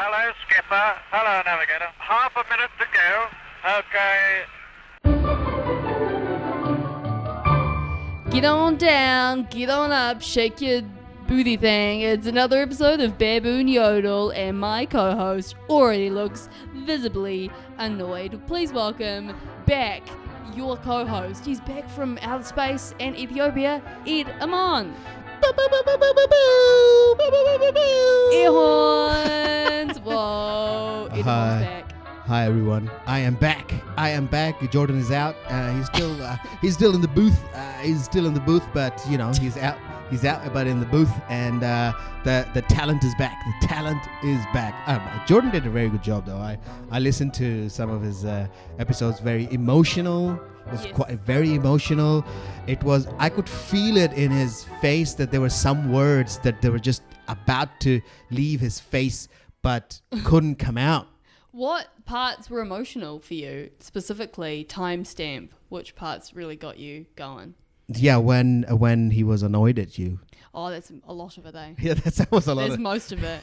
Hello, skipper. Hello, navigator. Half a minute to go. Okay. Get on down, get on up, shake your booty thing. It's another episode of Baboon Yodel, and my co-host already looks visibly annoyed. Please welcome back your co-host. He's back from outer space and Ethiopia, Ed Amon. Air horns! Whoa, Ed Amon's back. Hi everyone, I am back. Jordan is out. He's still in the booth. But you know he's out. But in the booth, and the talent is back. The talent is back. Jordan did a very good job, though. I listened to some of his episodes. Very emotional. It was quite very emotional. It was. I could feel it in his face that there were some words that they were just about to leave his face, but couldn't come out. What parts were emotional for you, specifically timestamp? Which parts really got you going? Yeah, when he was annoyed at you. Oh, that's a lot of it, eh? Yeah, that was a lot. That's most of it.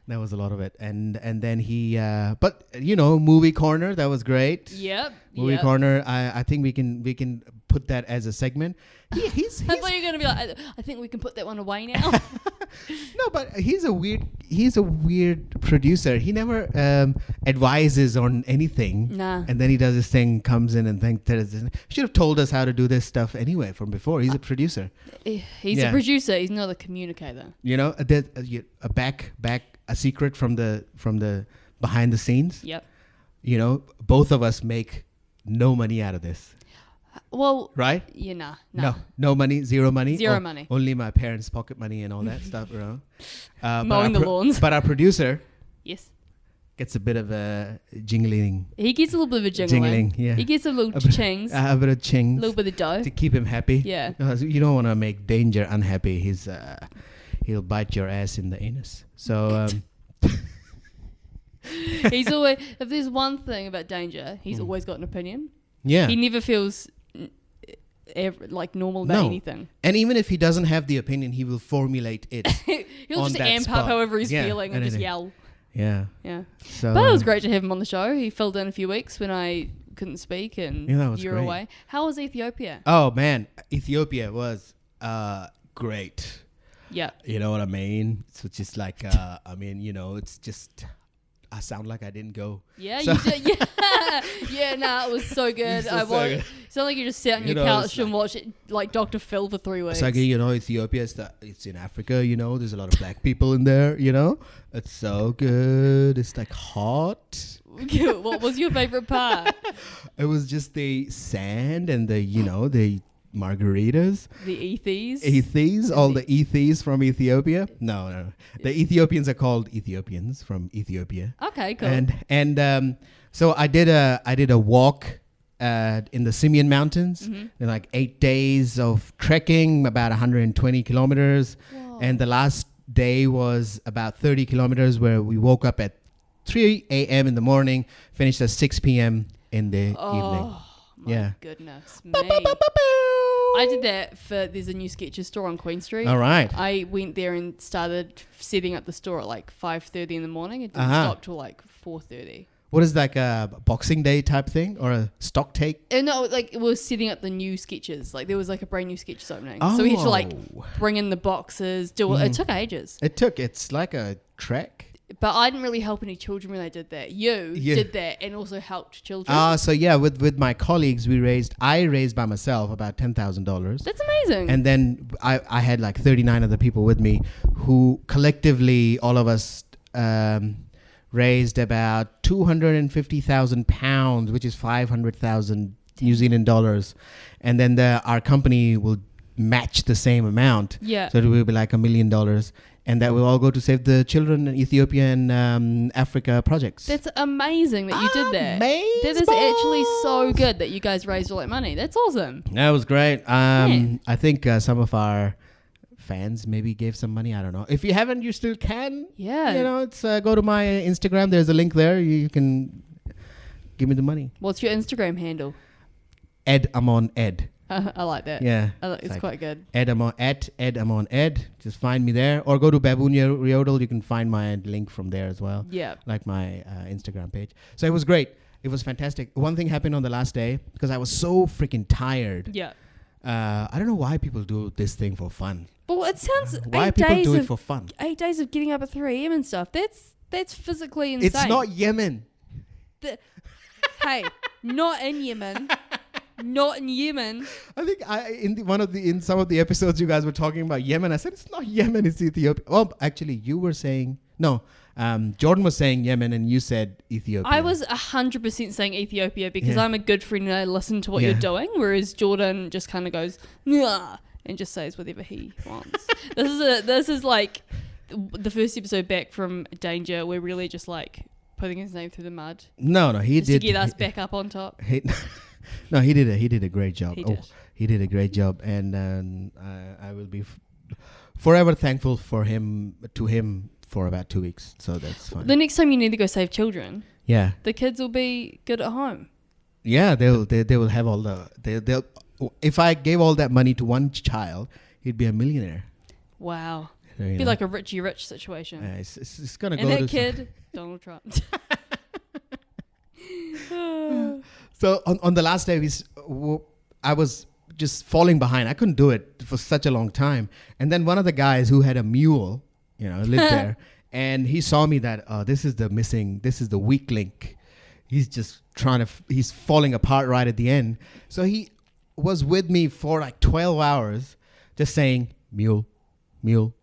That was a lot of it, and then he. But you know, movie corner, that was great. Yep. Movie corner. I think we can put that as a segment. He's I thought you were going to be like, I think we can put that one away now. No, but he's a weird producer. He never advises on anything. Nah. And then he does this thing, comes in and thinks that he should have told us how to do this stuff anyway from before. He's a producer. He's a producer. He's not a communicator. You know, a secret from the behind the scenes. Yep. You know, both of us make no money out of this. Well, right? Yeah, No money, zero money. Zero money. Only my parents' pocket money and all that stuff, you know. Mowing the lawns. But our producer, yes, gets a bit of a jingling. He gets a little bit of a jingling. Yeah. He gets a little chings. A bit of chings. A little bit of dough to keep him happy. Yeah. You don't want to make Danger unhappy. He'll bite your ass in the anus. So. He's always. If there's one thing about Danger, he's always got an opinion. Yeah. He never feels normal about anything. And even if he doesn't have the opinion, he will formulate it. He'll just amp up however he's feeling and just yell. Yeah. Yeah. So, but it was great to have him on the show. He filled in a few weeks when I couldn't speak and you were away. How was Ethiopia? Oh, man. Ethiopia was great. Yeah. You know what I mean? So it's just like, it's just... I sound like I didn't go. Yeah, you did. Yeah, it was so good. Sound like you just sat on your couch and watched Dr. Phil for 3 weeks. It's like, Ethiopia, it's in Africa, there's a lot of black people in there, It's so good. It's like hot. What was your favorite part? It was just the sand and the margaritas. The ethies? All the ethies from Ethiopia. No. The Ethiopians are called Ethiopians from Ethiopia. Okay, cool. And so I did a walk in the Simeon Mountains. Mm-hmm. In 8 days of trekking, about 120 kilometers. Whoa. And the last day was about 30 kilometers where we woke up at 3 a.m. in the morning, finished at 6 p.m. in the evening. Oh, my goodness me. I did that there's a new Skechers store on Queen Street. All right. I went there and started setting up the store at 5:30 in the morning. It didn't stop till 4:30. What is like a Boxing Day type thing or a stock take? No, it was setting up the new Skechers. There was a brand new Skechers opening. Oh. So we had to bring in the boxes. It took ages. It's like a trek. But I didn't really help any children when I did that. You did that and also helped children. With my colleagues, I raised by myself about $10,000. That's amazing. And then I had 39 other people with me who collectively, all of us raised about 250,000 pounds, which is 500,000 New Zealand dollars. And then our company will match the same amount. Yeah. So it will be $1 million. And that will all go to save the children in Ethiopia and Africa projects. That's amazing that you did that. Amazing. That is actually so good that you guys raised all that money. That's awesome. That was great. I think some of our fans maybe gave some money. I don't know. If you haven't, you still can. Yeah. It's go to my Instagram. There's a link there. You can give me the money. What's your Instagram handle? Ed Amon Ed. I like that. Yeah. It's like quite good. Ed Amon Ed. Just find me there, or go to Baboon Yodel. You can find my link from there as well. Yeah. Like my Instagram page. So it was great. It was fantastic. One thing happened on the last day because I was so freaking tired. Yeah. I don't know why people do this thing for fun. Well, it sounds Why 8 people days do it of for fun? 8 days of getting up at 3 a.m. and stuff. That's physically insane. It's not Yemen. Hey, not in Yemen. Not in Yemen. I think in some of the episodes you guys were talking about Yemen. I said it's not Yemen, it's Ethiopia. Well, actually, you were saying no. Jordan was saying Yemen, and you said Ethiopia. I was 100% saying Ethiopia because Yeah. I'm a good friend and I listen to what you're doing, whereas Jordan just kind of goes "Nyah," and just says whatever he wants. This is like the first episode back from Danger. We're really just like putting his name through the mud. No, he just did to get us back up on top. He did a great job. He did a great job, and I will be forever thankful for him for about 2 weeks. So that's fine. The next time you need to go save children, Yeah, the kids will be good at home. yeah, they will have all they'll. If I gave all that money to one child, he'd be a millionaire. Wow. So, Be like a Richie Rich situation. it's gonna And go. that kid, Donald Trump. So on the last day, I was just falling behind. I couldn't do it for such a long time. And then one of the guys who had a mule, lived there, and he saw me that this is the weak link. He's just he's falling apart right at the end. So he was with me for like 12 hours, just saying mule, mule,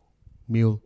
mule,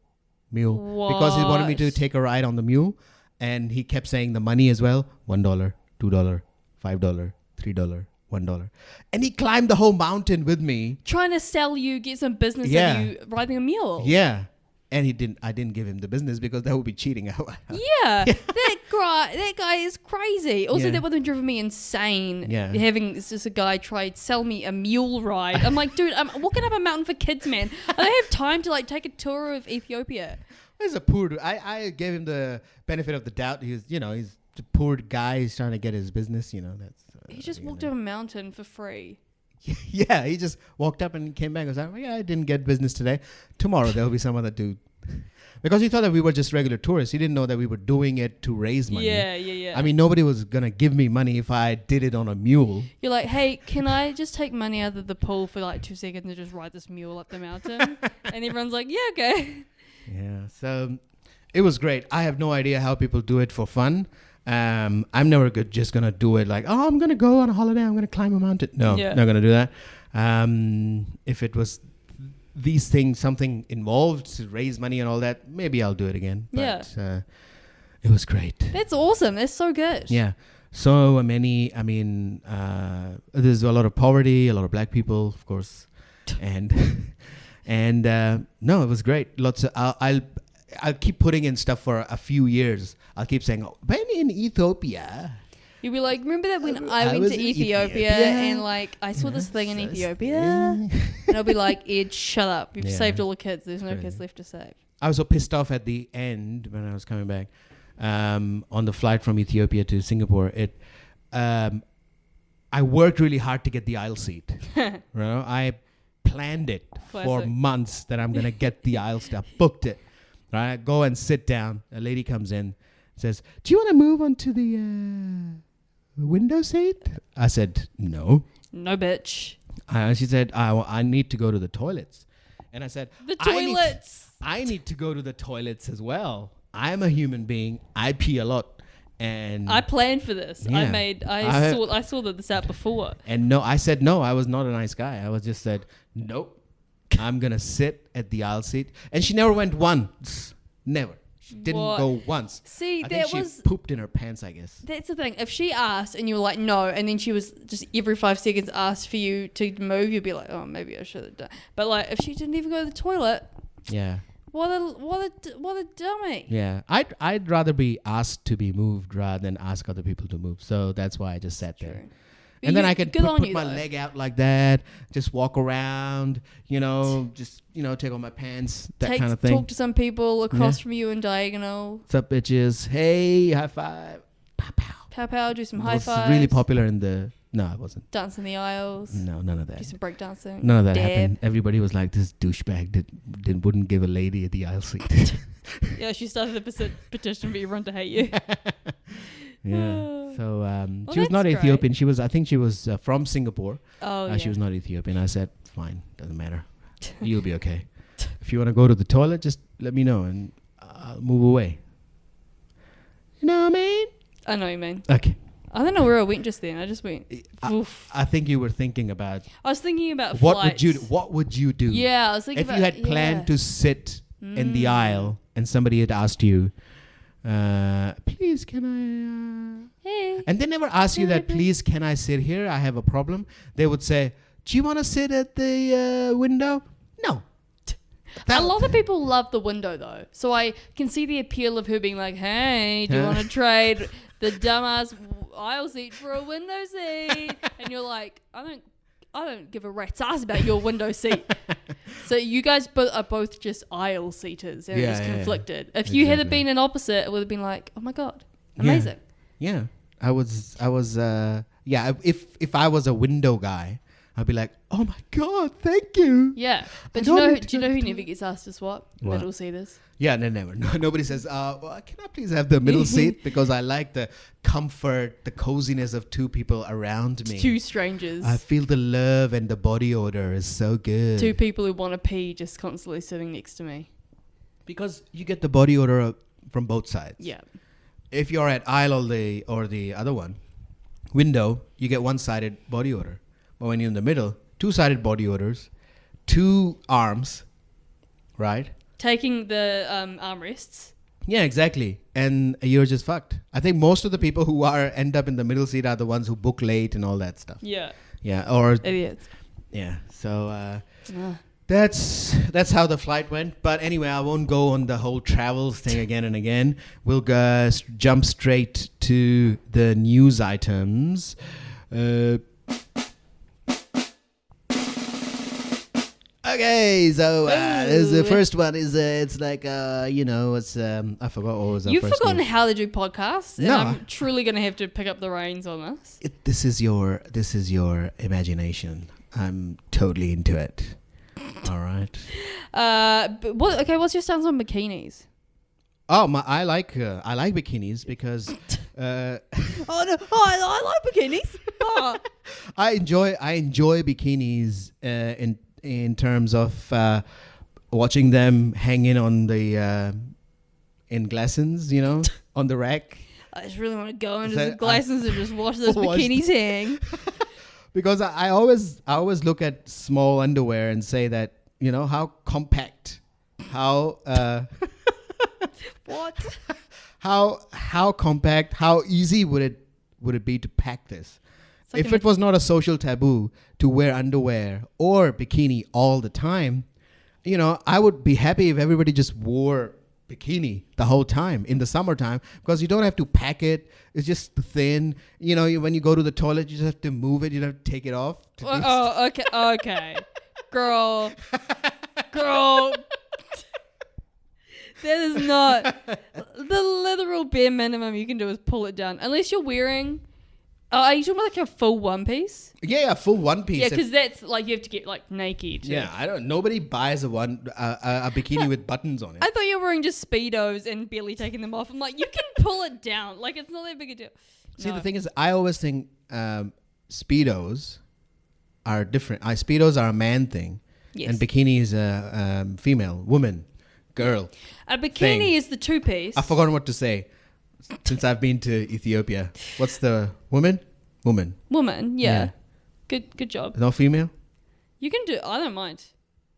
mule, because he wanted me to take a ride on the mule. And he kept saying the money as well. $1, $2, $5, $3, $1. And he climbed the whole mountain with me. Trying to sell you, get some business of you riding a mule. Yeah. And I didn't give him the business because that would be cheating. Yeah. That guy is crazy. Also, that would have driven me insane. Yeah. It's just a guy try to sell me a mule ride. I'm like, dude, I'm walking up a mountain for kids, man. I don't have time to like take a tour of Ethiopia. He's a poor dude. I gave him the benefit of the doubt. He's a poor guy. He's trying to get his business. That's. He just walked up a mountain for free. Yeah, he just walked up and came back and was like, I didn't get business today. Tomorrow there'll be some other dude. Because he thought that we were just regular tourists. He didn't know that we were doing it to raise money. Yeah. I mean, nobody was going to give me money if I did it on a mule. You're like, hey, can I just take money out of the pool for like 2 seconds and just ride this mule up the mountain? And everyone's like, yeah, okay. Yeah, so it was great. I have no idea how people do it for fun. I'm never just going to do it like, I'm going to go on a holiday. I'm going to climb a mountain. No, not going to do that. If it was these things, something involved to raise money and all that, maybe I'll do it again. But it was great. That's awesome. That's so good. Yeah. So many, there's a lot of poverty, a lot of black people, of course. And no, it was great. Lots of, I'll keep putting in stuff for a few years. I'll keep saying, when in Ethiopia. You'll be like, remember that when I went to Ethiopia and like I saw this thing in Ethiopia? And I'll be like, Ed, shut up. You've saved all the kids. There's no kids left to save. I was so pissed off at the end when I was coming back on the flight from Ethiopia to Singapore. I worked really hard to get the aisle seat. I planned it for months that I'm going to get the aisle stuff. Booked it. Right? Go and sit down. A lady comes in, says, do you want to move onto the window seat? I said, no. No, bitch. She said, I need to go to the toilets. And I said, the toilets. I need to go to the toilets as well. I'm a human being. I pee a lot. And I planned for this. Yeah. I saw this out before. And no, I said no. I was not a nice guy. I was just said, nope. I'm going to sit at the aisle seat. And she never went once. Never. She didn't go once. See, I think she pooped in her pants, I guess. That's the thing. If she asked and you were like, no, and then she was just every 5 seconds asked for you to move, you'd be like, oh, maybe I should have done. But like, if she didn't even go to the toilet, yeah. What a dummy. Yeah. I'd rather be asked to be moved rather than ask other people to move. So that's why I just sat there. And then I could put my leg out like that, just walk around, just, take off my pants, that kind of thing. Talk to some people across from you in diagonal. What's up, bitches? Hey, high five. Pow, pow. Pow pow, do some high was fives. really popular in the... No, it wasn't. Dance in the aisles. No, none of that. Do some break dancing. None of that Dab. happened. Everybody was like, this douchebag wouldn't give a lady the aisle seat. Yeah, she started a petition for everyone to hate you. Yeah. So Well, she was not that's Ethiopian. I think she was from Singapore. Oh, yeah. She was not Ethiopian. I said, fine, doesn't matter. You'll be okay. If you want to go to the toilet, just let me know and I'll move away. You know what I mean? I know what you mean. Okay. I don't know where I went just then. I just went. Oof. I think you were thinking about I was thinking about what flights. would you do? Yeah, I was thinking if about you had planned to sit in the aisle and somebody had asked you, please can I Hey. and they never ask you that, please can I sit here, I have a problem. They would say, do you want to sit at the window? No. A lot of people love the window though, so I can see the appeal of her being like, hey, do you want to trade the dumbass aisle seat for a window seat? And you're like, I don't give a rat's ass about your window seat. So you guys are both just aisle seaters. They're just conflicted. If you had been an opposite, it would have been like, oh my God, amazing. Yeah. I was if I was a window guy, I'd be like, oh my God, thank you. Yeah. But do you know who never gets asked to swap? What? Middle seaters. Yeah, never. No, nobody says, well, can I please have the middle seat? Because I like the comfort, the coziness of two people around me. Two strangers. I feel the love and the body odor is so good. Two people who want to pee just constantly sitting next to me. Because you get the body odor from both sides. Yeah. If you're at aisle or the other one, window, you get one-sided body odor. But when you're in the middle, two-sided body odors, two arms, right? Taking the armrests. Yeah, exactly. And you're just fucked. I think most of the people who end up in the middle seat are the ones who book late and all that stuff. Yeah. Yeah, or... Idiots. Yeah, so that's how the flight went. But anyway, I won't go on the whole travels thing again and again. We'll jump straight to the news items. Okay, so the first one is it's like it's I forgot what was. You've first forgotten one. how to do podcasts, and No. I'm truly going to have to pick up the reins on this. This is your imagination. I'm totally into it. All right. But what's your stance on bikinis? Oh, I like bikinis because Oh no! I like bikinis. Oh. I enjoy bikinis in terms of watching them hanging on the in Glassons, on the rack. I just really want to go into the Glassons and just watch those bikinis hang. Because I always look at small underwear and say that how compact, how What? how compact, how easy would it be to pack this? Like if it was not a social taboo to wear underwear or bikini all the time, I would be happy if everybody just wore bikini the whole time in the summertime, because you don't have to pack it. It's just thin. When you go to the toilet, you just have to move it. You don't have to take it off. Okay. Girl. That is not the literal bare minimum you can do is pull it down, unless you're wearing. Are you talking about like a full one piece? Yeah, full one piece. Yeah, because that's like you have to get like naked. Yeah, nobody buys a bikini with buttons on it. I thought you were wearing just Speedos and barely taking them off. I'm like, you can pull it down. Like, it's not that big a deal. See, the thing is, I always think Speedos are different. Speedos are a man thing. Yes. And bikini is a female, woman, girl. A bikini thing. is the two-piece. I've forgotten what to say since I've been to Ethiopia. What's the woman? Woman. Woman, yeah. Good job. No female? You can do. I don't mind.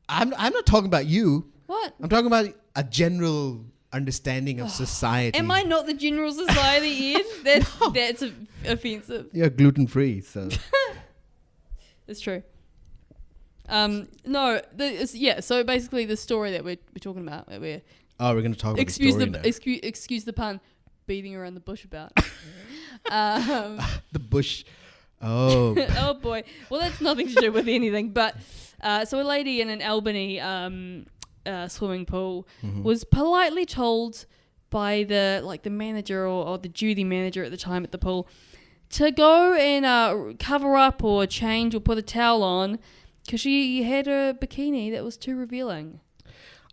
I'm not talking about you. What? I'm talking about a general understanding of society. Am I not the general society, Ed? That's offensive. You're gluten-free, so. It's true. No. So basically, the story that we're talking about, that we're we're going to talk about the story now. excuse the pun, beating around the bush about. The bush. Oh. Oh boy. Well, that's nothing to do with anything. But so a lady in an Albany swimming pool was politely told by the manager or the duty manager at the time at the pool to go and cover up or change or put a towel on because she had a bikini that was too revealing.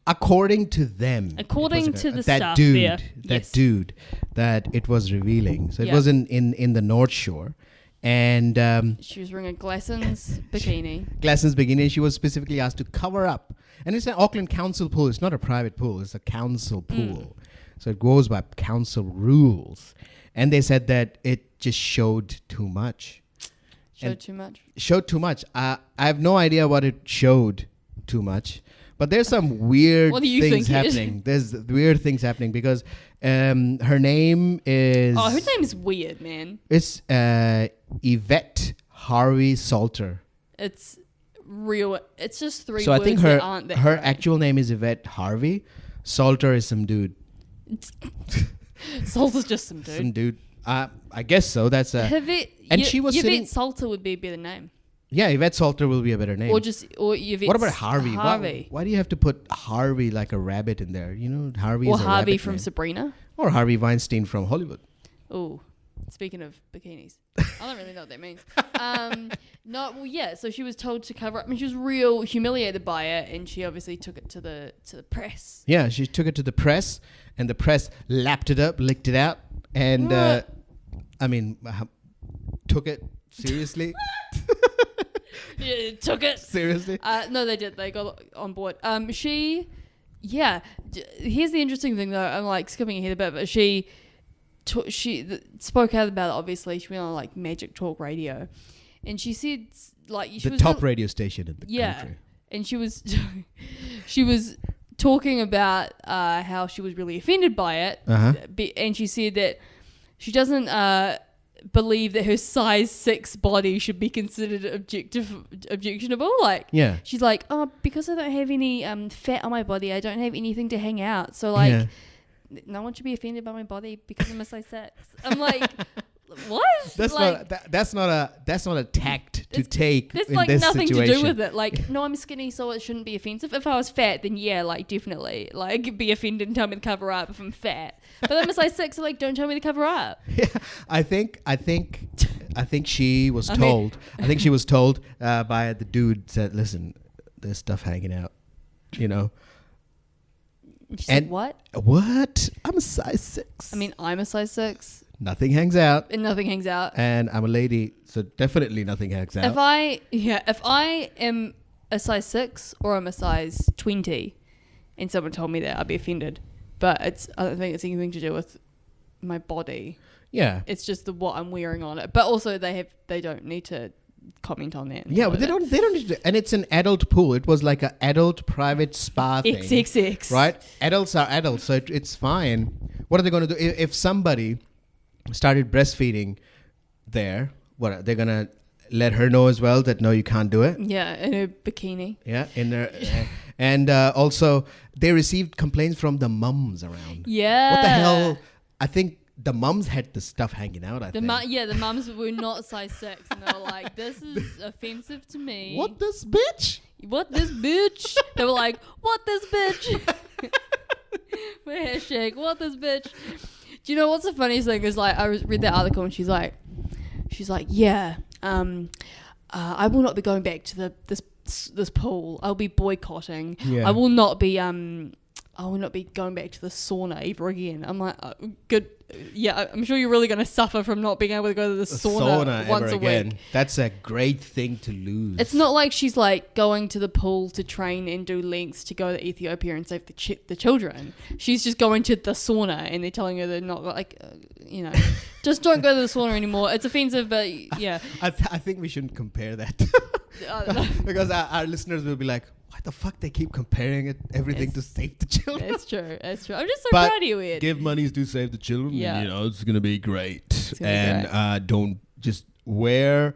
According to them. According to the that staff dude, there. That Yes. dude, that it was revealing. So it Yeah. was in the North Shore. And She was wearing a Glassons bikini. Glasson's bikini, she was specifically asked to cover up. And it's an Auckland council pool. It's not a private pool. It's a council pool. So it goes by council rules. And they said that it just showed too much. Showed too much. Showed too much. I have no idea what it showed too much. But there's some weird What do you things think it is? happening. There's weird things happening because her name is... Oh, her name is weird, man. It's Yvette Harvey Salter. It's real. It's just three So I words think that aren't that her great. actual name is Yvette Harvey. Salter is some dude. Salter's just some dude. Some dude. I guess so. That's a... Yvette, and she was Yvette sitting... Salter would be a better name. Yeah, Yvette Salter will be a better name. Or Yvette. What about Harvey? Harvey. Why do you have to put Harvey like a rabbit in there? You know, Harvey Or is a Harvey rabbit from name. Sabrina. Or Harvey Weinstein from Hollywood. Oh, speaking of bikinis, I don't really know what that means. So she was told to cover up. I mean, she was real humiliated by it, and she obviously took it to the press. Yeah, she took it to the press, and the press lapped it up, licked it out, and took it seriously. Yeah, took it. Seriously? No, they did. They got on board. Here's the interesting thing, though. I'm like skipping ahead a bit, but she spoke out about it. Obviously, she went on like Magic Talk Radio, and she said like she The was top radio station in the country. and she was she was talking about how she was really offended by it, and she said that she doesn't believe that her size 6 body should be considered objectionable. Like, Yeah. she's like, oh, because I don't have any fat on my body, I don't have anything to hang out. So like, no one should be offended by my body because I'm a size 6. I'm like, what? That's like, not a tact to take there's in like this nothing situation. to do with it. Like, no, I'm skinny, so it shouldn't be offensive. If I was fat, then yeah, like definitely, like be offended and tell me to cover up if I'm fat. But I'm a size 6, so like don't tell me to cover up. Yeah, I think she was told. I think she was told by the dude said, "Listen, there's stuff hanging out, you know." She said, what? What? I'm a size 6. I mean, I'm a size 6. Nothing hangs out. And nothing hangs out. And I'm a lady, so definitely nothing hangs out. If I am a size 6 or I'm a size 20 and someone told me that, I'd be offended. But I don't think it's anything to do with my body. Yeah. It's just what I'm wearing on it. But also they don't need to comment on that. Yeah, but they don't need to. And it's an adult pool. It was like an adult private spa thing. XXX. Right? Adults are adults, so it's fine. What are they going to do? If somebody started breastfeeding there, what are they going to let her know as well that no, you can't do it? Yeah, in her bikini. Yeah, in there. And also, they received complaints from the mums around. Yeah. What the hell? I think the mums had the stuff hanging out, The mums were not size 6, and they were like, this is offensive to me. What this bitch? What this bitch? They were like, what this bitch? Hashtag, what this bitch? Do you know what's the funniest thing is, like, I read that article and she's like, yeah, I will not be going back to this pool. I'll be boycotting. Yeah. I will not be going back to the sauna ever again. I'm like, good. Yeah, I'm sure you're really going to suffer from not being able to go to the sauna once a week. That's a great thing to lose. It's not like she's like going to the pool to train and do lengths to go to Ethiopia and save the children. She's just going to the sauna and they're telling her they're not like, just don't go to the sauna anymore. It's offensive, but yeah. I think we shouldn't compare that. Because our listeners will be like, why the fuck they keep comparing everything to save the children? It's true. I'm just so But proud of you, Ed. give monies to save the children. Yeah. It's going to be great. Gonna be And don't just wear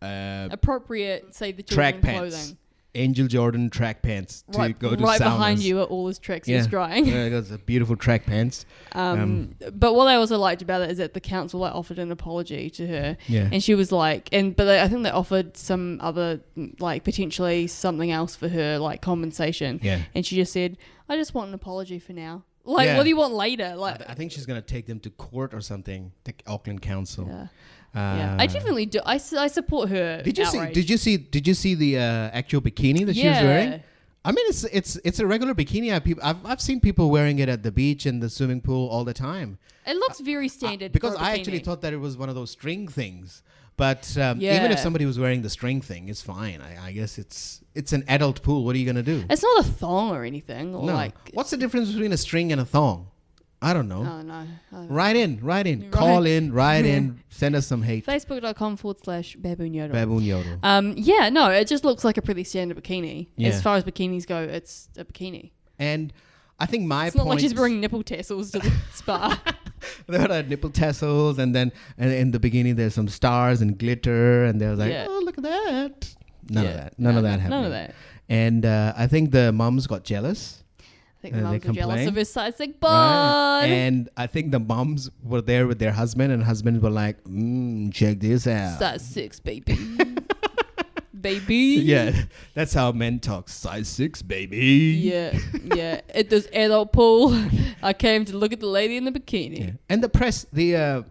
appropriate save the track children pants. clothing. Angel Jordan track pants to go to right saunas. behind you are all his tracks he's drying. Yeah, those are beautiful track pants. But what I also liked about it is that the council like offered an apology to her, Yeah. and she was like, I think they offered some other like potentially something else for her like compensation. Yeah. And she just said, I just want an apology for now. Like, Yeah. what do you want later? Like, I think she's gonna take them to court or something. The Auckland Council. yeah. Yeah, I definitely do. I support her. Did you outrage. Did you see the actual bikini that she was wearing? I mean, it's a regular bikini. I've seen people wearing it at the beach and the swimming pool all the time. It looks very standard. Because for a I bikini. actually thought that it was one of those string things. But even if somebody was wearing the string thing, it's fine. I guess it's an adult pool. What are you gonna do? It's not a thong or anything. Or No. like, What's the difference between a string and a thong? I don't know. oh no. Write in. Call in. Write in. Send us some hate. Facebook.com/Baboon Yodel. Baboon Yodel. Yeah, no, it just looks like a pretty standard bikini. Yeah. As far as bikinis go, it's a bikini. And I think my It's point. not like she's bringing nipple tassels to the spa. There are nipple tassels, and then in the beginning there's some stars and glitter, and they're like, Yeah. oh, look at that. None of Yeah. that. None of that happened. None of that. And I think the mums got jealous. I think the They mums are jealous complain. of his size sick Right? bod. And I think the mums were there with their husband, and husbands were like, check this out. Size 6, baby. Baby. Yeah, that's how men talk. Size 6, baby. Yeah. At this adult pool, I came to look at the lady in the bikini. Yeah. And the press, the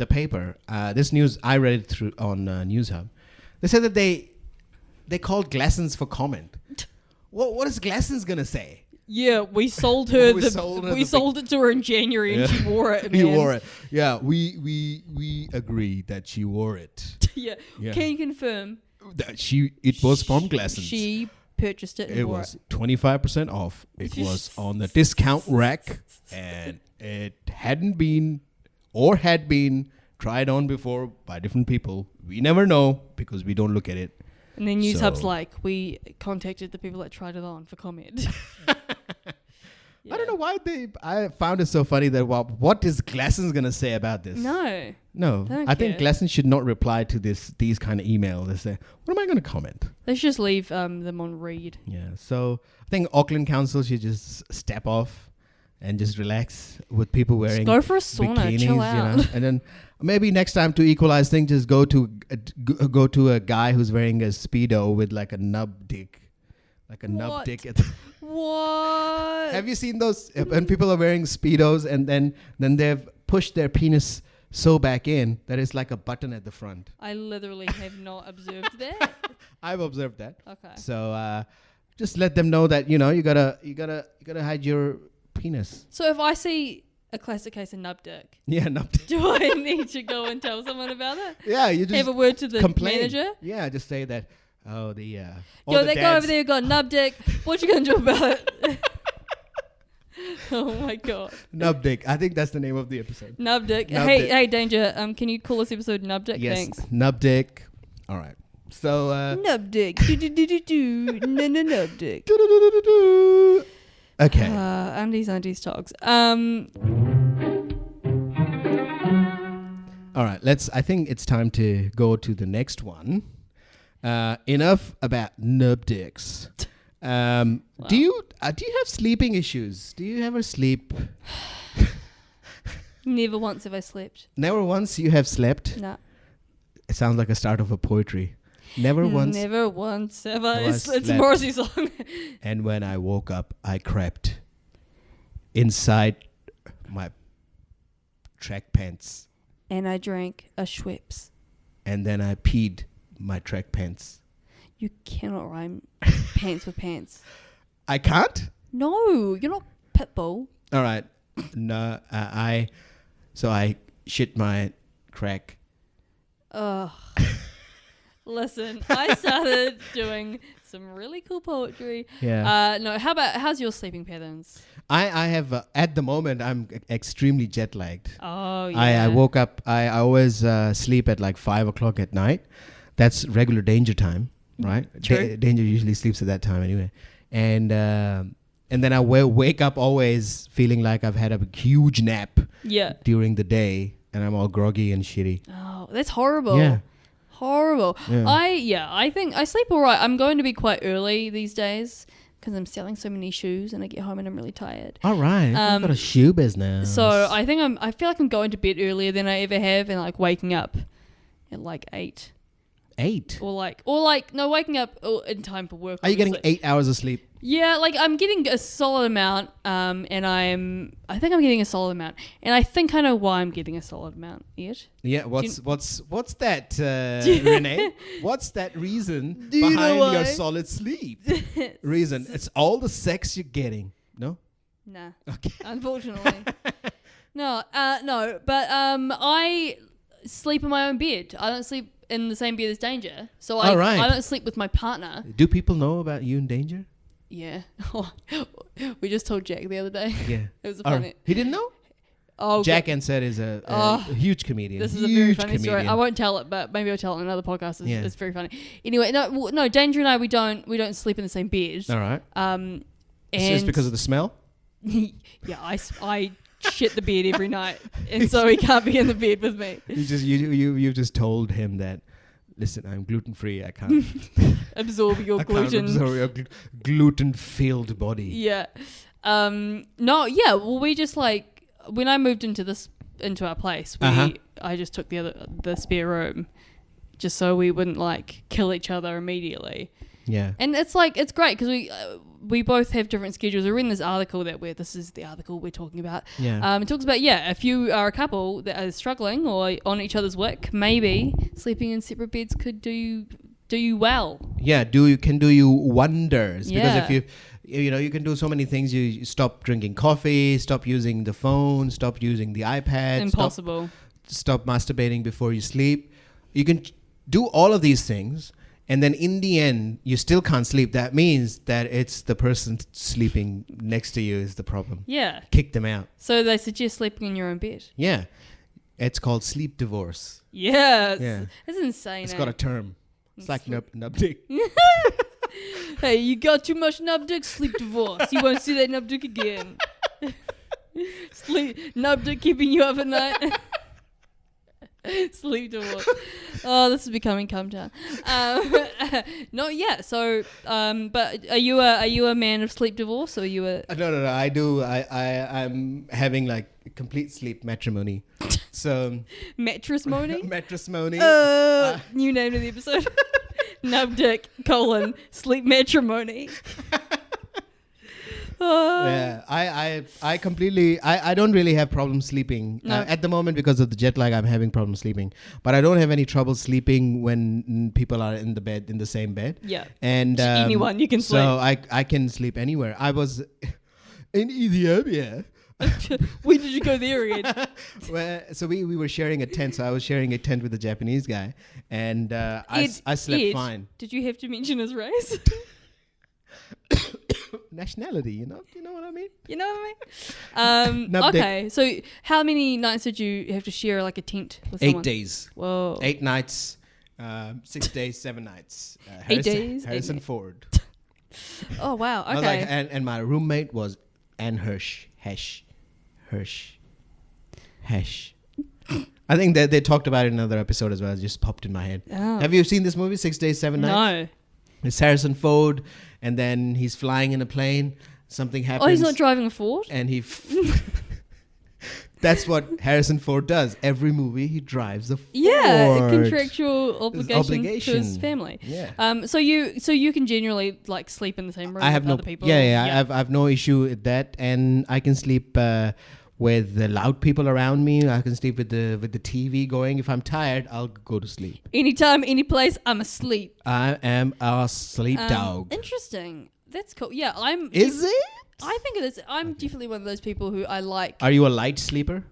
paper, this news, I read it through on News Hub. They said that they called Glassons for comment. What is Glassons gonna say? Yeah, we sold her. We sold it to her in January, and she wore it. He man. wore it. Yeah, we agree that she wore it. Yeah. Yeah. Can you confirm? That it was from Glassons. She purchased it. And It wore was 25% off. It was on the discount rack, and it hadn't been or had been tried on before by different people. We never know because we don't look at it. And then News Hub's So- like, we contacted the people that tried it on for comment. I don't know why I found it so funny that what is Glassons gonna say about this? No. No, They don't I think care. Glassons should not reply to these kind of emails. They say, "What am I going to comment?" They should just leave them on read. Yeah, so I think Auckland Council should just step off and just relax with people wearing Just go for a sauna, bikinis, chill out. and then maybe next time to equalize things, just go to a guy who's wearing a speedo with like a nub dick, like a nub What? dick. What? Have you seen those when people are wearing speedos and then they've pushed their penis so back in that it's like a button at the front? I literally have not observed that. I've observed that. Okay. So just let them know that you gotta hide your penis. So if I see a classic case of Nub Dick, Yeah, nub dick. do I need to go and tell someone about it? Yeah, you just Have a word to the complain. manager? Yeah, just say that. Oh, Yo, the that guy dads- over there got Nub Dick. What you gonna do about it? Oh my god. Nub Dick. I think that's the name of the episode. Nub Dick. Nub hey, Dick. hey, Danger. Can you call this episode Nub Dick? Yes, Thanks. Nub Dick. All right. So. Nub Dick. Do. No, Nub Dick. Okay. Undies talks. All right. I think it's time to go to the next one. Enough about nub dicks. Do you have sleeping issues? Do you ever sleep? Never once have I slept. Never once you have slept. Nah. It sounds like a start of a poetry. Never once. Never once have I. have I It's a slept. Morrissey song. And when I woke up, I crept inside my track pants, And I drank a Schweppes. and then I peed my track pants. You cannot rhyme pants with pants. I can't. No, you're not Pitbull. All right. No, so I shit my crack. Ugh. Listen, I started doing some really cool poetry. Yeah. No, how's your sleeping patterns? I have at the moment I'm extremely jet lagged. Oh, yeah. I woke up. I always sleep at like 5 o'clock at night. That's regular danger time, right? True. Danger usually sleeps at that time anyway, and then I wake up always feeling like I've had a huge nap Yeah. during the day, and I'm all groggy and shitty. Oh, that's horrible. Yeah. Horrible. Yeah. I think I sleep all right. I'm going to be quite early these days because I'm selling so many shoes and I get home and I'm really tired. All right, I've got a shoe business. So I think I feel like I'm going to bed earlier than I ever have and like waking up at like 8. 8. Or waking up in time for work. Are you getting obviously. 8 hours of sleep? Yeah, like I'm getting a solid amount, and I think I'm getting a solid amount, and I think I know why I'm getting a solid amount yet. Yeah, what's that, Renee? What's that reason you know behind why? your solid sleep? Reason? It's all the sex you're getting. No? Nah. Okay. Unfortunately. No, but I sleep in my own bed. I don't sleep in the same bed as Danger. So I don't sleep with my partner. Do people know about you in Danger? Yeah. We just told Jack the other day. Yeah. It was a funny. He didn't know? Oh, Jack Ansett is a huge comedian. This is a very funny story. I won't tell it, but maybe I'll tell it in another podcast. It's very funny. Anyway, no, Danger and I, we don't sleep in the same bed. All right. And it's because of the smell? Yeah, I shit the bed every night, and so he can't be in the bed with me. You just told him that. Listen, I'm gluten free. I can't absorb your gluten. Can't absorb your gluten filled body. Yeah. No. Yeah. Well, we just like when I moved into our place, I just took the spare room, just so we wouldn't like kill each other immediately. Yeah. And it's great because we both have different schedules. We're in this article this is the article we're talking about. Yeah. It talks about, if you are a couple that are struggling or on each other's wick, maybe sleeping in separate beds could do you well. Yeah, can do you wonders. Yeah. Because if you can do so many things. You stop drinking coffee, stop using the phone, stop using the iPad. Impossible. Stop masturbating before you sleep. You can do all of these things. And then in the end, you still can't sleep. That means that it's the person sleeping next to you is the problem. Yeah. Kick them out. So they suggest sleeping in your own bed. Yeah. It's called sleep divorce. Yeah. Yeah. It's insane. It's got a term. It's like Nub Dick. Hey, you got too much Nub Dick, sleep divorce. You won't see that Nub Dick again. Nub Dick keeping you up at night. Sleep divorce. Oh, this is becoming cum town. No, yeah. So, but are you a man of sleep divorce, or are you a? No. I do. I'm having like complete sleep matrimony. So matrimony. Matrimony. New name of the episode. Nub Dick : sleep matrimony. Yeah, I completely I don't really have problems sleeping at the moment because of the jet lag. I'm having problems sleeping, but I don't have any trouble sleeping when people are in the same bed. Yeah, and anyone you can sleep. So I can sleep anywhere. I was in Ethiopia. When did you go there again? So we were sharing a tent. So I was sharing a tent with a Japanese guy, and I slept fine. Did you have to mention his race? Nationality, you know what I mean? You know what I mean? Okay, so how many nights did you have to share like a tent with someone? 8 days. Whoa. 8 nights, 6 days, 7 nights. 8 days? Harrison Ford. Oh, wow. Okay. I was like, and my roommate was Anne Hirsch. I think that they talked about it in another episode as well. It just popped in my head. Oh. Have you seen this movie, 6 Days, 7 Nights? No. It's Harrison Ford, and then he's flying in a plane. Something happens. Oh, he's not driving a Ford? And that's what Harrison Ford does. Every movie, he drives a Ford. Yeah, a contractual obligation to his family. Yeah. So you can generally like sleep in the same room with other people. Yeah. I've no issue with that, and I can sleep with the loud people around me. I can sleep with the TV going. If I'm tired, I'll go to sleep. Anytime, any place, I'm asleep. I am a sleep dog. Interesting. That's cool. Yeah, Is it? I think it is. I'm definitely one of those people who I like. Are you a light sleeper?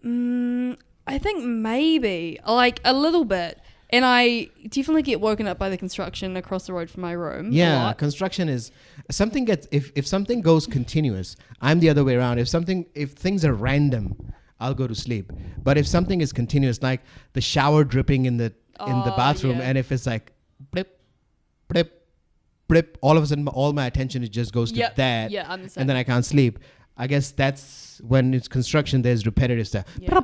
I think maybe like a little bit. And I definitely get woken up by the construction across the road from my room. Yeah, construction is something gets if something goes continuous, I'm the other way around. If things are random, I'll go to sleep. But if something is continuous, like the shower dripping in the bathroom, and if it's like blip, blip, blip, all of a sudden all my attention just goes to that. Yeah, I'm the same. And then I can't sleep. I guess that's when it's construction. There's repetitive stuff. Yeah.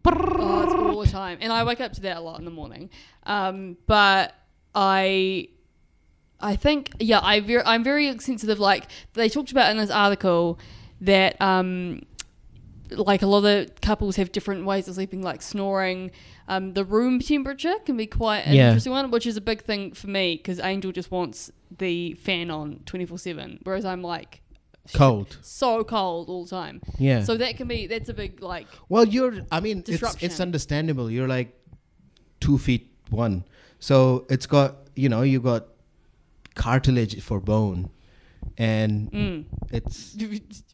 Oh, it's all the time, and I wake up to that a lot in the morning. But I think I'm very sensitive. Like they talked about in this article that like a lot of couples have different ways of sleeping, like snoring. The room temperature can be quite an interesting one, which is a big thing for me because Angel just wants the fan on 24/7, whereas I'm like cold, so cold all the time. Yeah. So that's a big like. Well, it's understandable. You're like 2'1", so it's got you got cartilage for bone, and it's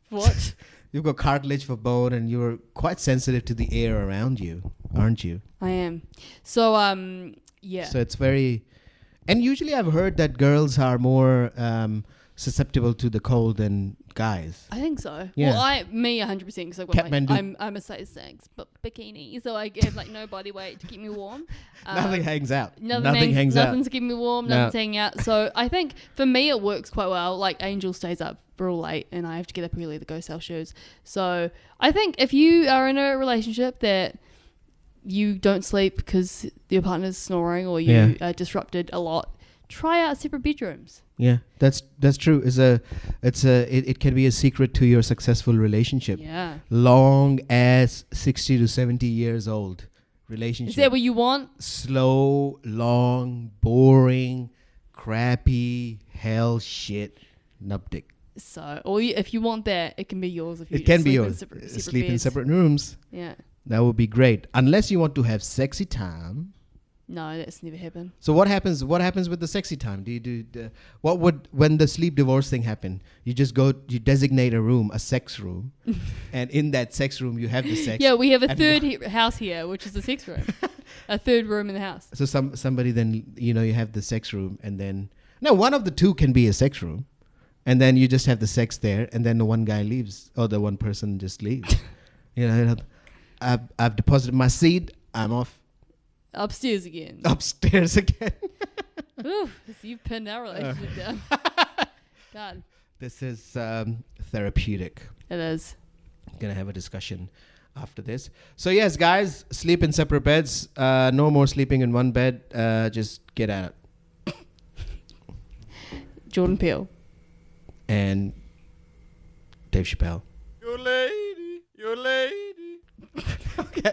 what. You've got cartilage for bone, and you're quite sensitive to the air around you, aren't you? I am. So, yeah. So it's very... And usually I've heard that girls are more susceptible to the cold than guys. I think so. Yeah. Well, me 100% because I've got I'm a size 6 but bikini, so I have like no body weight to keep me warm. Nothing hangs out. Nothing hangs out. Nothing's keeping me warm. Nothing's hanging out. So I think for me it works quite well. Like Angel stays up real late and I have to get up early to go sell shoes. So I think if you are in a relationship that you don't sleep because your partner's snoring or you are disrupted a lot, try out separate bedrooms. Yeah, that's true. It can be a secret to your successful relationship. Yeah. Long as 60 to 70 years old relationship. Is that what you want? Slow, long, boring, crappy, hell shit, Nub Dick. So, or if you want that, it can be yours. If you it can be sleep yours. In separate sleep beds. in separate rooms. Yeah. That would be great. Unless you want to have sexy time. No, that's never happened. So what happens with the sexy time? When the sleep divorce thing happen? You just you designate a room, a sex room, and in that sex room you have the sex. Yeah, we have a third house here, which is the sex room. A third room in the house. So somebody then you have the sex room, and then one of the two can be a sex room, and then you just have the sex there, and then the one guy leaves or the one person just leaves. I've deposited my seed. I'm off. Upstairs again. Ooh, you've pinned our relationship down. God. This is therapeutic. It is. Gonna have a discussion after this. So yes, guys, sleep in separate beds. No more sleeping in one bed. Just get out. Jordan Peele. And Dave Chappelle. Your lady. Okay.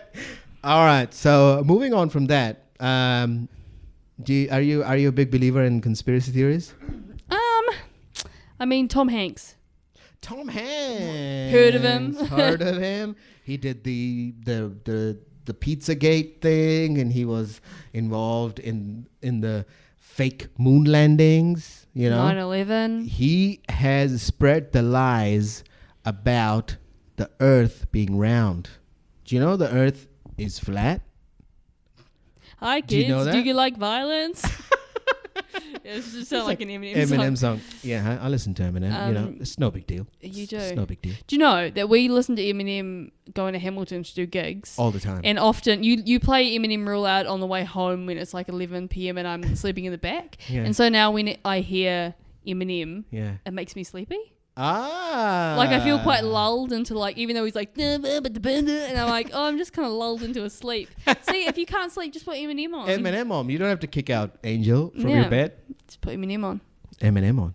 All right. So moving on from that, are you a big believer in conspiracy theories? I mean Tom Hanks. Tom Hanks. Heard of him? Heard of him? He did the Pizzagate thing, and he was involved in the fake moon landings. 9/11. He has spread the lies about the Earth being round. Do you know the Earth is flat? Hi kids, do you know that? Do you like violence? It just sounds like an Eminem song. Yeah, I listen to Eminem. It's no big deal. You do. It's no big deal. Do you know that we listen to Eminem going to Hamilton to do gigs? All the time. And often you play Eminem real loud on the way home when it's like 11 p.m. and I'm sleeping in the back. Yeah. And so now when I hear Eminem, it makes me sleepy. Like I feel quite lulled into even though he's like, and I'm like, oh, I'm just kind of lulled into a sleep. See, if you can't sleep, just put Eminem on. Eminem on. You don't have to kick out Angel from your bed. Just put Eminem on. Eminem on.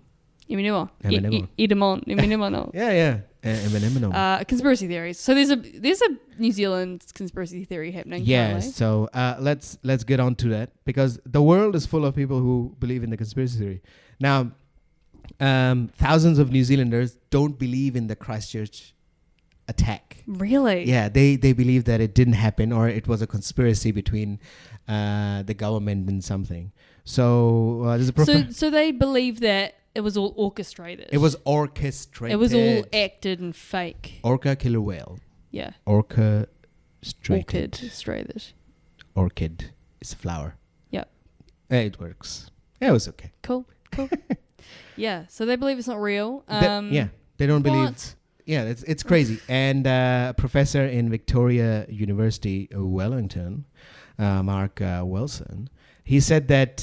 Eminem on. Eminem on. Eat him on. Eminem on. Yeah. Eminem on. Conspiracy theories. So there's a New Zealand conspiracy theory happening. Yes. So let's get on to that because the world is full of people who believe in the conspiracy theory. Now, thousands of New Zealanders don't believe in the Christchurch attack. Really? Yeah, they believe that it didn't happen or it was a conspiracy between the government and something. So there's a so they believe that it was all orchestrated. It was orchestrated. It was all acted and fake. Orca killer whale. Yeah. Orchestrated. Orchid is a flower. Yep. Yeah, it works. Yeah, it was okay. Cool. Yeah, so they believe it's not real. They don't believe. Yeah, it's crazy. And a professor in Victoria University, Wellington, Mark Wilson, he said that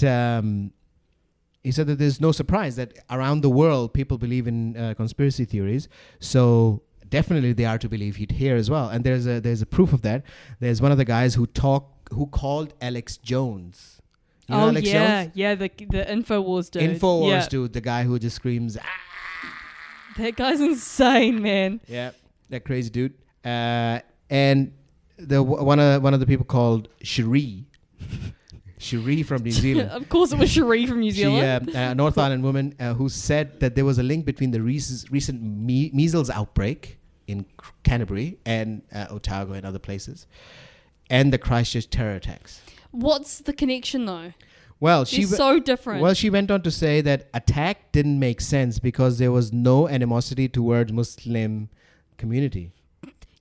there's no surprise that around the world people believe in conspiracy theories. So definitely they are to believe it here as well. And there's a proof of that. There's one of the guys who called Alex Jones. You know Alex Jones? Yeah, the InfoWars dude. Dude, the guy who just screams, ah! That guy's insane, man. Yeah, that crazy dude. And one of the people called Cherie from New Zealand. Of course, it was Cherie from New Zealand. She, a North Island woman who said that there was a link between the recent measles outbreak in Canterbury and Otago and other places, and the Christchurch terror attacks. What's the connection, though? Well, She's so different. Well, she went on to say that attack didn't make sense because there was no animosity towards Muslim community.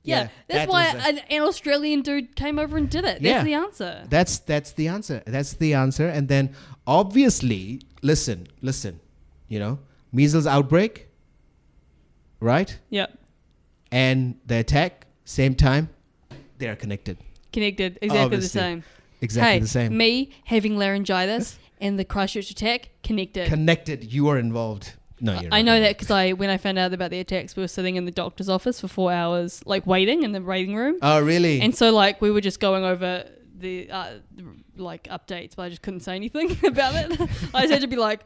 Yeah, that's why an Australian dude came over and did it. That's the answer. That's the answer. That's the answer. And then obviously, listen, measles outbreak, right? Yep. And the attack, same time, they are connected. Connected, exactly Obviously. the same. Exactly the same. Me having laryngitis and the Christchurch attack, connected. Connected. You are involved. No, you're not. I know that because when I found out about the attacks, we were sitting in the doctor's office for 4 hours, like waiting in the waiting room. Oh, really? And so we were just going over the updates, but I just couldn't say anything about it. I just had to be like,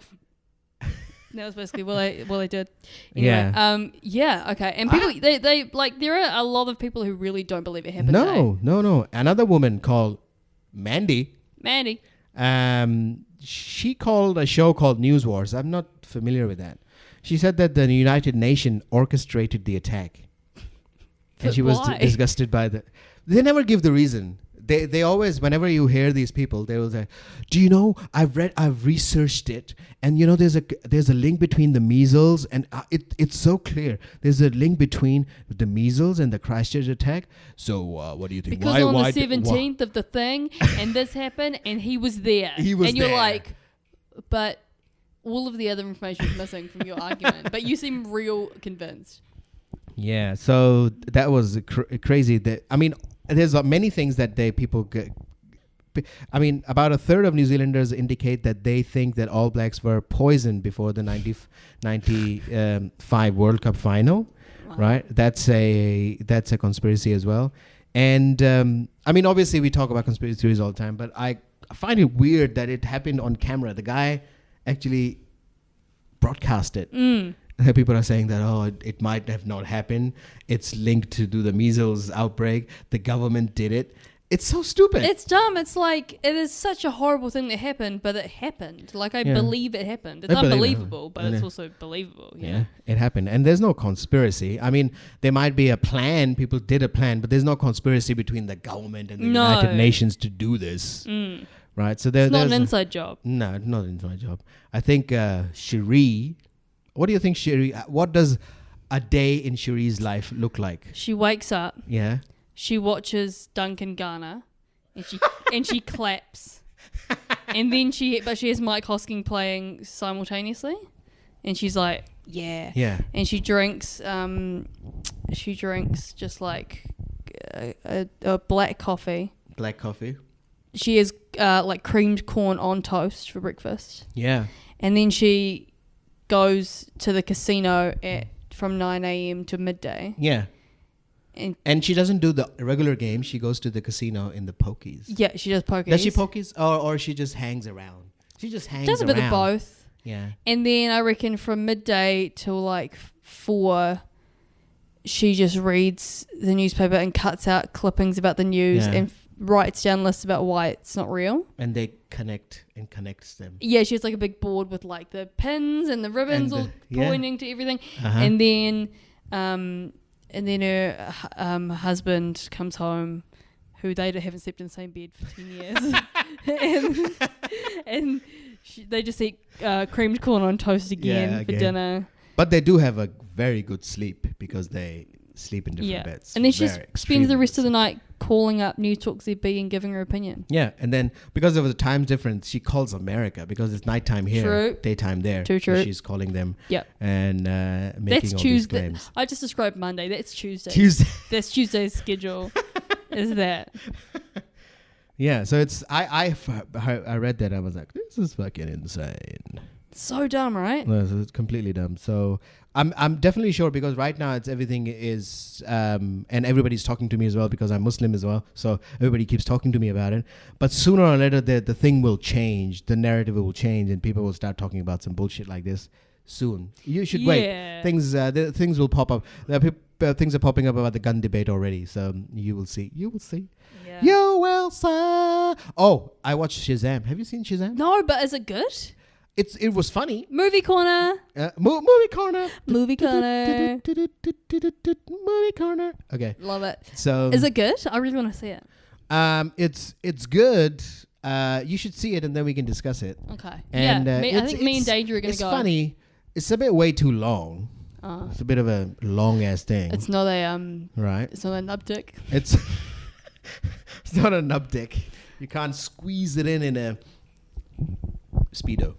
that was basically what I did. Anyway, okay. And people, they there are a lot of people who really don't believe it happened. No. Another woman called Mandy. She called a show called News Wars. I'm not familiar with that. She said that the United Nations orchestrated the attack. And she was disgusted by They never give the reason. They always, whenever you hear these people, they will say, do you know, I've researched it. And you know, there's a link between the measles and it's so clear. There's a link between the measles and the Christchurch attack. So what do you think? Because on the 17th of the thing and this happened and he was there. And you're like, but all of the other information is missing from your argument. But you seem real convinced. Yeah, so that was crazy. There's many things that people get. About a third of New Zealanders indicate that they think that All Blacks were poisoned before the 95 World Cup final. Wow. Right? That's a conspiracy as well. And obviously we talk about conspiracy theories all the time, but I find it weird that it happened on camera. The guy actually broadcast it. People are saying that, it might have not happened. It's linked to the measles outbreak. The government did it. It's so stupid. It's dumb. It's like, it is such a horrible thing that happened, but it happened. Like, I believe it happened. It's unbelievable, but it's also believable. Yeah, it happened. And there's no conspiracy. There might be a plan. People did a plan, but there's no conspiracy between the government and the United Nations to do this. Right? So it's not an inside job. No, not an inside job. I think Cherie... What do you think, Cherie? What does a day in Cherie's life look like? She wakes up. Yeah. She watches Duncan Garner, and she claps, and then she has Mike Hosking playing simultaneously, and she's like, yeah, and she drinks just like a black coffee. Black coffee. She has like creamed corn on toast for breakfast. Yeah, and then she goes to the casino from 9 a.m. to midday. Yeah. And she doesn't do the regular game. She goes to the casino in the pokies. Yeah, she does pokies. Does she pokies? Or she just hangs around? She just hangs around. Does a bit of both. Yeah. And then I reckon from midday till like 4, she just reads the newspaper and cuts out clippings about the news and writes down lists about why it's not real. And they connects them. Yeah, she has like a big board with like the pins and the ribbons all pointing to everything. And then her husband comes home, who they haven't slept in the same bed for 10 years. and they just eat creamed corn on toast again for dinner. But they do have a very good sleep because they sleep in different beds. And then she spends the rest of the night calling up News Talk ZB and giving her opinion. Yeah, and then because of the time difference, she calls America because it's nighttime here, daytime there. True. So she's calling them and making that's all Tuesday. These claims. I just described Monday. That's Tuesday. That's Tuesday's schedule. Is that? Yeah, so it's I read that, I was like, this is fucking insane. So dumb, right? No, it's completely dumb. So I'm definitely sure because right now everything is and everybody's talking to me as well because I'm Muslim as well. So everybody keeps talking to me about it. But sooner or later the thing will change. The narrative will change and people will start talking about some bullshit like this soon. You should wait. Things will pop up. things are popping up about the gun debate already. So you will see. You will see. Yeah. You will see. Oh, I watched Shazam. Have you seen Shazam? No, but is it good? It was funny. Movie corner. Movie corner. Movie corner. Movie corner. Okay. Love it. So Is it good? I really want to see it. it's good. You should see it and then we can discuss it. Okay. And I think me and Danger are gonna it's go. It's funny. It's a bit way too long. It's a bit of a long ass thing. It's not a right. It's not a Nub Dick. It's it's not a Nub Dick. You can't squeeze it in a Speedo.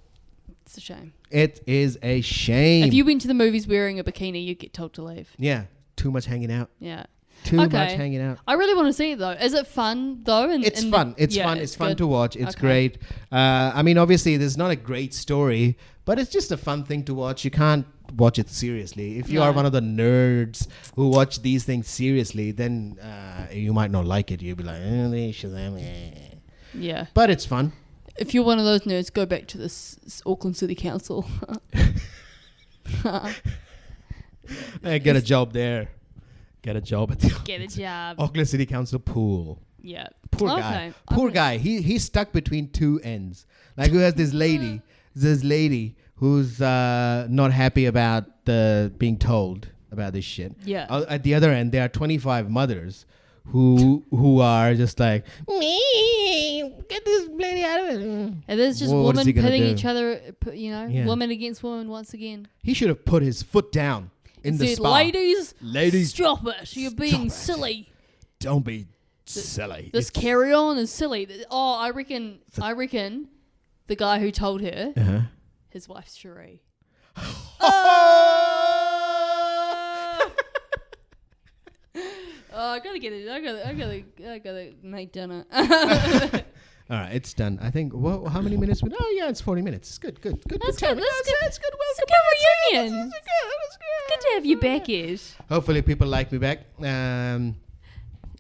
It's a shame. It is a shame. If you went to the movies wearing a bikini, you'd get told to leave. Yeah, too much hanging out. Yeah. Too much hanging out. I really want to see it though. Is it fun though? It's fun. It's fun. It's fun to watch. It's Okay. great. I mean, obviously, there's not a great story, but it's just a fun thing to watch. You can't watch it seriously. If you are one of the nerds who watch these things seriously, then you might not like it. You'll be like, Yeah. But it's fun. If you're one of those nerds, go back to this Auckland City Council. Get a job there. Get a job at the Get a job. Auckland City Council pool. Yeah. Poor guy. Poor guy. He's stuck between two ends. Like who has this lady who's not happy about being told about this shit. Yeah. At the other end, there are 25 mothers who are just like, me, get this lady out of it. And there's just What is women he gonna pitting do? each other, Yeah. women against women once again. He should have put his foot down in the Said, spa. Ladies, stop it. You're being it. silly. Don't be silly. This carry on is silly. Oh, I reckon the guy who told her, Uh-huh. his wife's Cherie. Oh, I gotta get it. I gotta make dinner. All right, it's done. I think. Well, how many minutes? Oh, yeah, it's 40 minutes. It's good. That's good. That's That's good. It's a good reunion. That's Good to have you back, Ed. Hopefully, people like me back.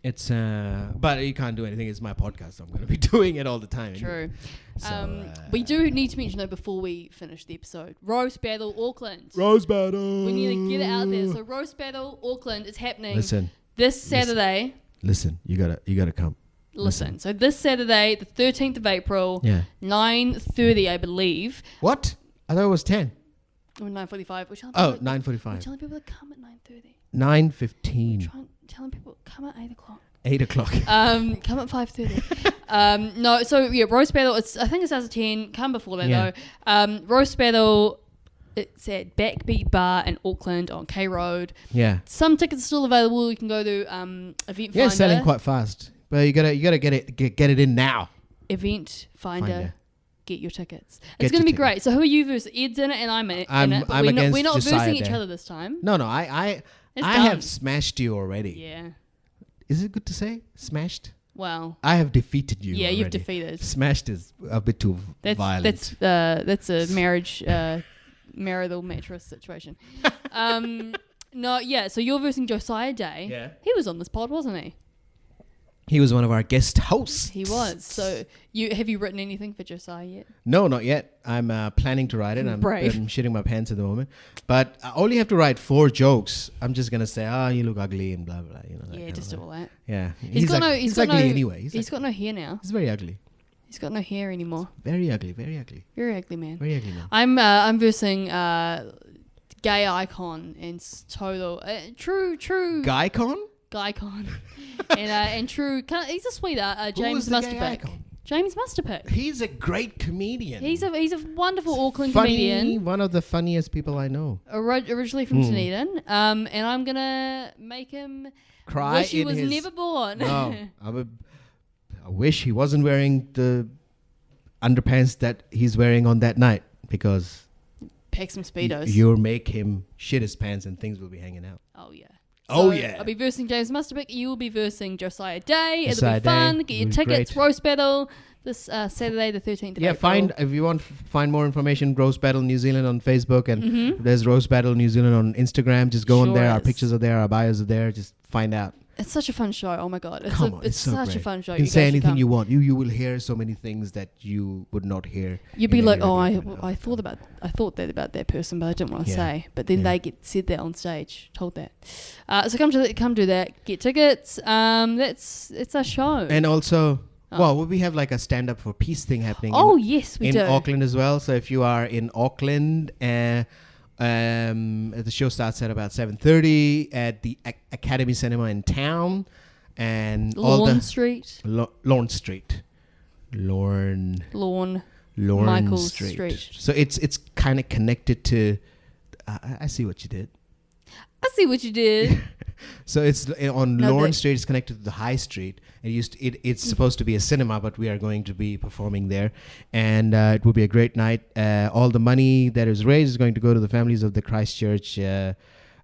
It's but you can't do anything. It's my podcast. So I'm going to be doing it all the time. True. So, we do need to mention though before we finish the episode, Roast Battle Auckland. Rose Battle. We need to get it out there. So Roast Battle Auckland is happening. Listen. This Saturday. Listen. You gotta come. Listen. So this Saturday, the 13th of April. Yeah. 9:30, I believe. What? I thought it was 10. Or 9:45. We're telling Oh, people 9:45. We're telling people to come at 9:30. 9:15. Telling people come at 8 o'clock. 8 o'clock. Come at 5:30. No, so yeah, Roast Battle. I think it's as a 10. Come before that though. Roast Battle. It's at Backbeat Bar in Auckland on K Road. Yeah. Some tickets are still available. You can go to Event Yeah, Finder. selling quite fast. But you gotta get it in now. Event Finder. Finder. Get your tickets. Get It's going to be your great. So who are you versus? Ed's in it and I'm in it. I'm but against we're not Josiah versing each there. other this time. No, I It's I done. have smashed you already. Yeah. Is it good to say smashed? Well. I have defeated you. Yeah, already. you've defeated. Smashed is a bit too violent. That's a marriage marital mattress situation. No, yeah. So you're versing Josiah Day. Yeah. He was on this pod, wasn't he? He was one of our guest hosts. He was. So have you written anything for Josiah yet? No, not yet. I'm planning to write it. I'm Brave. shitting my pants at the moment. But I only have to write 4 jokes. I'm just gonna say, you look ugly and blah blah. You know. Yeah, just do all that. Yeah. He's got ugly anyway. He's got no hair now. He's very ugly. He's got no hair anymore. Very ugly. Very ugly. Very ugly man. Very ugly man. I'm versing gay icon and total true Guycon? guycon and true. He's a sweetheart. Who was James the gay Musterpick. icon? James Musterpick. He's a great comedian. He's a wonderful Auckland Funny, comedian. one of the funniest people I know. Originally from Dunedin. And I'm gonna make him Cry wish he in was his- never born. No, I wish he wasn't wearing the underpants that he's wearing on that night because Pack some speedos. you'll make him shit his pants and things will be hanging out. Oh yeah. Oh, So yeah. I'll be versing James Musterpick. You will be versing Josiah Day. Josiah It'll be fun. Day. Get your It'll be tickets. great. Roast Battle this Saturday, the 13th of Yeah, April. if you want find more information, Roast Battle New Zealand on Facebook and Mm-hmm. there's Roast Battle New Zealand on Instagram. Just go on Sure there. Our is. pictures are there. Our bios are there. Just find out. It's such a fun show. Oh my god, it's Come on, it's so such a great. fun show. You can guys say should anything come. you want. You will hear so many things that you would not hear. You'd be in like, any oh, regular I thought that about that person, but I didn't want to Yeah. say. But then Yeah. they said that on stage, told that. So come do that. Get tickets. It's a show. And also, Oh. well, we have like a stand up for peace thing happening. Oh yes, we in do. Auckland as well. So if you are in Auckland, the show starts at about 7:30 at the Academy Cinema in town, and Lawn Street. Lorne Street, Lorne Michael Street. Street. So it's kind of connected to. I see what you did. I see what you did. So it's on No, Lorne but- Street. It's connected to the High Street. It's supposed to be a cinema, but we are going to be performing there, and it will be a great night. All the money that is raised is going to go to the families of the Christchurch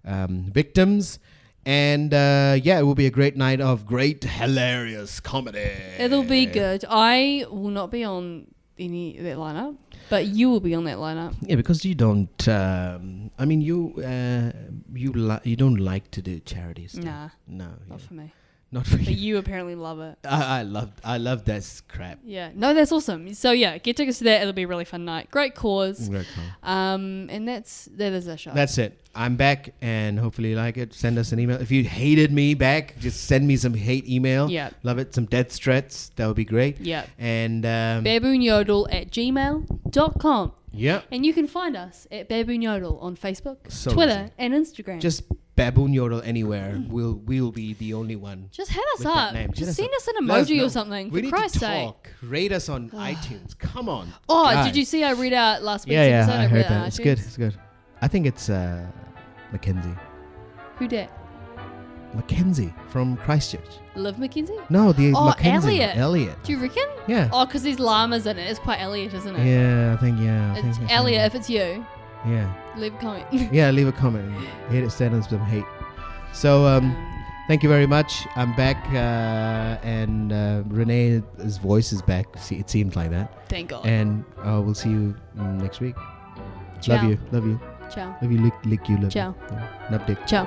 victims, and it will be a great night of great, hilarious comedy. It'll be good. I will not be on any of that lineup, but you will be on that lineup. Yeah, because you don't. I mean, you don't like to do charity stuff. Nah, No, not for me. not for But you. you apparently love it. I love that crap. Yeah. No, that's awesome. So yeah, get tickets to that. It'll be a really fun night. Great cause. Great call. And that is our show. That's it. I'm back, and hopefully you like it. Send us an email. If you hated me back, just send me some hate email. Yeah. Love it. Some death threats. That would be great. Yeah. And baboonyodel@gmail.com. yeah, And you can find us at Baboon Yodel on Facebook, So Twitter, easy. and Instagram. just Baboon Yodel anywhere. We'll be the only one. Just hit us with that up. name. Hit Just us send up. us an Let us emoji know. or something. We For need Christ's to sake. talk. Rate us on iTunes. Come on. Oh, Guys. did you see I read out last week's Yeah, episode? I heard read it on that. It's iTunes. good. It's good. I think it's Mackenzie. Who dat? Mackenzie from Christchurch. Liv McKenzie? No, the Oh, Mackenzie. Elliot. Do you reckon? Yeah. Oh, because there's llamas in it. It's quite Elliot, isn't it? Yeah, I think It's it's Elliot. If it's you, Yeah. leave a comment. Yeah, leave a comment. Hit it, send us some hate. So, thank you very much. I'm back, and Renee's voice is back. It seems like that. Thank God. And we'll see you next week. Ciao. Love you. Love you. Ciao. Love you. Lick you. Love Ciao. you. Nub Dick. Ciao.